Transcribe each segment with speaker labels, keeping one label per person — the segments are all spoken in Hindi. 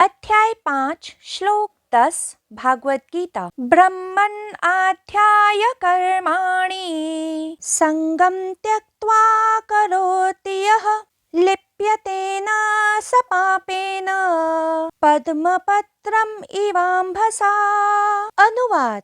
Speaker 1: अध्याय 5 श्लोक 10 भागवत गीता। ब्रह्मन् आध्याय कर्माणि संगम त्यक्त्वा करोति यः लिप्यते न स पापेन पद्मपत्रम् इवाम्भसा। अनुवाद।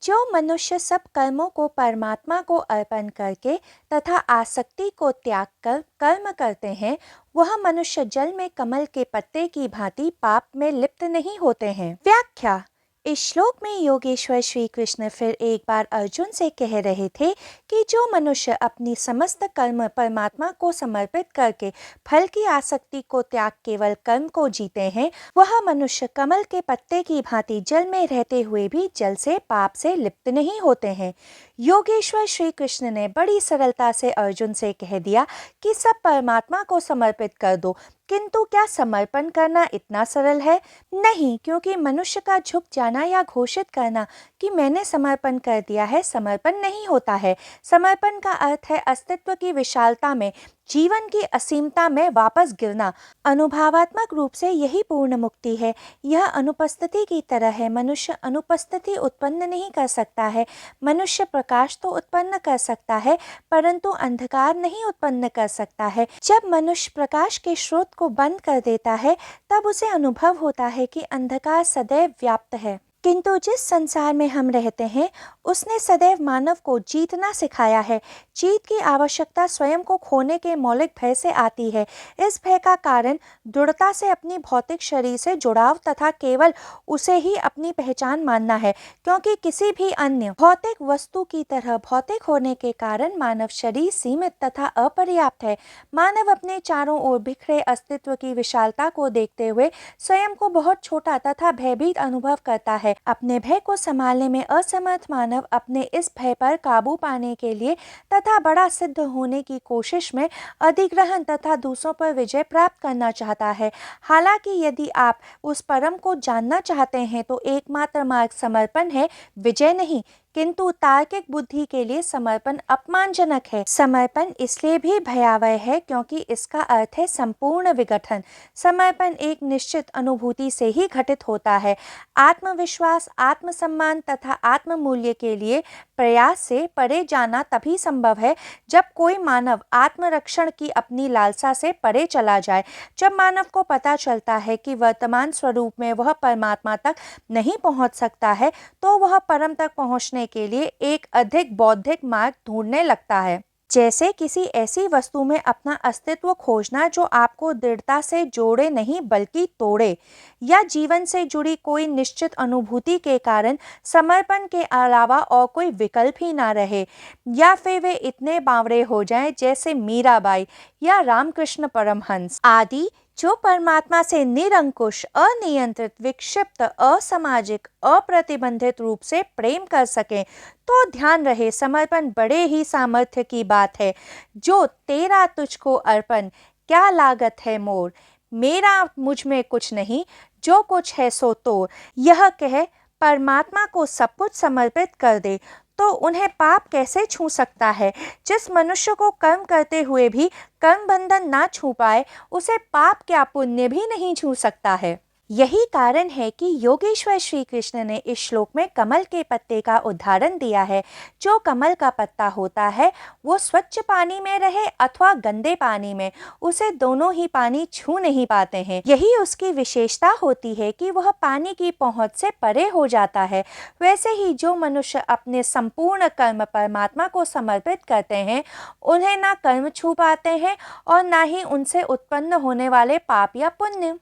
Speaker 1: जो मनुष्य सब कर्मों को परमात्मा को अर्पण करके तथा आसक्ति को त्याग कर कर्म करते हैं, वह मनुष्य जल में कमल के पत्ते की भांति पाप में लिप्त नहीं होते हैं। व्याख्या। इस श्लोक में योगेश्वर श्री कृष्ण फिर एक बार अर्जुन से कह रहे थे कि जो मनुष्य अपनी समस्त कर्म परमात्मा को समर्पित करके फल की आसक्ति को त्याग केवल कर्म को जीते हैं, वह मनुष्य कमल के पत्ते की भांति जल में रहते हुए भी जल से पाप से लिप्त नहीं होते हैं। योगेश्वर श्री कृष्ण ने बड़ी सरलता से अर्जुन से कह दिया कि सब परमात्मा को समर्पित कर दो, किंतु क्या समर्पण करना इतना सरल है? नहीं, क्योंकि मनुष्य का झुक जाना या घोषित करना कि मैंने समर्पण कर दिया है, समर्पण नहीं होता है। समर्पण का अर्थ है अस्तित्व की विशालता में, जीवन की असीमता में वापस गिरना। अनुभवात्मक रूप से यही पूर्ण मुक्ति है। यह अनुपस्थिति की तरह है। मनुष्य अनुपस्थिति उत्पन्न नहीं कर सकता है। मनुष्य प्रकाश तो उत्पन्न कर सकता है, परंतु अंधकार नहीं उत्पन्न कर सकता है। जब मनुष्य प्रकाश के स्रोत को बंद कर देता है, तब उसे अनुभव होता है कि अंधकार सदैव व्याप्त है। किंतु जिस संसार में हम रहते हैं, उसने सदैव मानव को जीतना सिखाया है। जीत की आवश्यकता स्वयं को खोने के मौलिक भय से आती है। इस भय का कारण दृढ़ता से अपनी भौतिक शरीर से जुड़ाव तथा केवल उसे ही अपनी पहचान मानना है, क्योंकि किसी भी अन्य भौतिक वस्तु की तरह भौतिक होने के कारण मानव शरीर सीमित तथा अपर्याप्त है। मानव अपने चारों ओर बिखरे अस्तित्व की विशालता को देखते हुए स्वयं को बहुत छोटा तथा भयभीत अनुभव करता है। अपने भय को संभालने में असमर्थ मानव अपने इस भय पर काबू पाने के लिए तथा बड़ा सिद्ध होने की कोशिश में अधिग्रहण तथा दूसरों पर विजय प्राप्त करना चाहता है। हालांकि यदि आप उस परम को जानना चाहते हैं तो एकमात्र मार्ग समर्पण है, विजय नहीं। किंतु तार्किक बुद्धि के लिए समर्पण अपमानजनक है। समर्पण इसलिए भी भयावह है क्योंकि इसका अर्थ है संपूर्ण विघटन। समर्पण एक निश्चित अनुभूति से ही घटित होता है। आत्मविश्वास, आत्मसम्मान तथा आत्ममूल्य के लिए प्रयास से परे जाना तभी संभव है जब कोई मानव आत्मरक्षण की अपनी लालसा से परे चला जाए। जब मानव को पता चलता है कि वर्तमान स्वरूप में वह परमात्मा तक नहीं पहुंच सकता है, तो वह परम तक पहुंचने के लिए एक अधिक बौद्धिक मार्ग ढूंढने लगता है। जैसे किसी ऐसी वस्तु में अपना अस्तित्व खोजना जो आपको दृढ़ता से जोड़े नहीं बल्कि तोड़े, या जीवन से जुड़ी कोई निश्चित अनुभूति के कारण समर्पण के अलावा और कोई विकल्प ही ना रहे, या फिर वे इतने बावरे हो जाएं जैसे मीराबाई या रामकृष्ण परमहंस आदि, जो परमात्मा से निरंकुश, अनियंत्रित, विक्षिप्त, असामाजिक, अप्रतिबंधित रूप से प्रेम कर सकें। तो ध्यान रहे, समर्पण बड़े ही सामर्थ्य की बात है। जो तेरा तुझको अर्पण, क्या लागत है मोर, मेरा मुझ में कुछ नहीं, जो कुछ है सो तोर। यह कह परमात्मा को सब कुछ समर्पित कर दे तो उन्हें पाप कैसे छू सकता है? जिस मनुष्य को कर्म करते हुए भी कर्म बंधन ना छू पाए, उसे पाप क्या पुण्य भी नहीं छू सकता है। यही कारण है कि योगेश्वर श्री कृष्ण ने इस श्लोक में कमल के पत्ते का उदाहरण दिया है। जो कमल का पत्ता होता है, वो स्वच्छ पानी में रहे अथवा गंदे पानी में, उसे दोनों ही पानी छू नहीं पाते हैं। यही उसकी विशेषता होती है कि वह पानी की पहुंच से परे हो जाता है। वैसे ही जो मनुष्य अपने संपूर्ण कर्म परमात्मा को समर्पित करते हैं, उन्हें ना कर्म छू पाते हैं और ना ही उनसे उत्पन्न होने वाले पाप या पुण्य।